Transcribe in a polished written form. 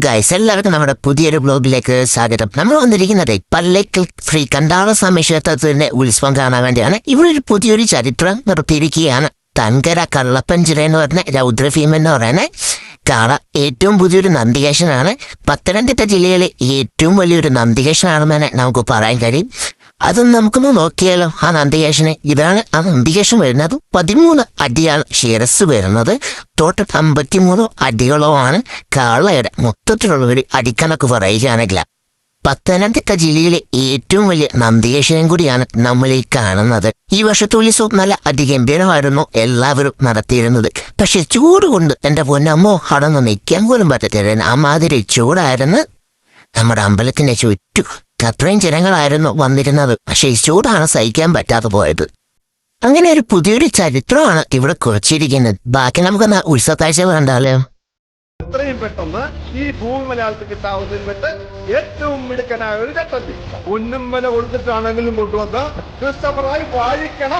Guys, എല്ലാവർക്കും നമ്മുടെ പുതിയൊരു ബ്ലോഗിലേക്ക് സ്വാഗതം. നമ്മൾ വന്നിരിക്കുന്നത് പള്ളിക്കൽ ശ്രീ കണ്ടാളസ്വാമി ക്ഷേത്രത്തിന്റെ ഉത്സവം കാണാൻ വേണ്ടിയാണ്. ഇവിടെ ഒരു പുതിയൊരു ചരിത്രം നിർത്തിയിരിക്കുകയാണ്. തൻകര കള്ളപ്പഞ്ചിറ എന്ന് പറഞ്ഞ രൗദ്രഭീമൻ എന്ന് പറയുന്ന കാള ഏറ്റവും പുതിയൊരു നന്ദികേശനാണ്. പത്തനംതിട്ട ജില്ലയിലെ ഏറ്റവും വലിയൊരു നന്ദികേശനാണെന്ന് നമുക്ക് പറയാൻ കഴിയും. അതൊന്ന് നമുക്കൊന്ന് നോക്കിയാലോ. ആ നന്ദികേശന് ഇതാണ് ആ നന്ദികേശൻ വരുന്നത്. 13 അടിയാണ് ശിരസ് വരുന്നത്. ടോട്ടൽ 53 അടികളോമാണ് കാളയുടെ മൊത്തത്തിലുള്ള ഒരു അടിക്കണക്ക് പറയുകയാണെങ്കിൽ. പത്തനംതിട്ട ജില്ലയിലെ ഏറ്റവും വലിയ നന്ദികേശനും കൂടിയാണ് നമ്മൾ ഈ കാണുന്നത്. ഈ വർഷത്തെ ഉത്സവം നല്ല അതിഗംഭീരമായിരുന്നു എല്ലാവരും നടത്തിയിരുന്നത്. പക്ഷെ ചൂട് കൊണ്ട് എന്റെ പൊന്നമ്മോ അടന്ന് നിൽക്കാൻ പോലും പറ്റത്തില്ല. ആ മാതിരി ചൂടായിരുന്നു നമ്മുടെ അമ്പലത്തിന്റെ ചുറ്റും. അത്രയും ജനങ്ങളായിരുന്നു വന്നിരുന്നത്. പക്ഷെ ഈ ചൂടാണ് സഹിക്കാൻ പറ്റാതെ പോയത്. അങ്ങനെ ഒരു പുതിയൊരു ചരിത്രമാണ് ഇവിടെ കുറിച്ചിരിക്കുന്നത്. ബാക്കി നമുക്കൊന്ന് ഉത്സവക്കാഴ്ച കണ്ടാലോ. എത്രയും പെട്ടെന്ന് ഈ ഭൂമി മലയാളത്തിൽ കിട്ടാവുന്നതിൽ വെച്ച് ഏറ്റവും മിടുക്കനായ ഒരു ചട്ടത്തിൽ ഒന്നും വില കൊടുത്തിട്ടാണെങ്കിലും കൊണ്ടുവന്ന് ക്രിസ്തഫറായി വാഴിക്കണം.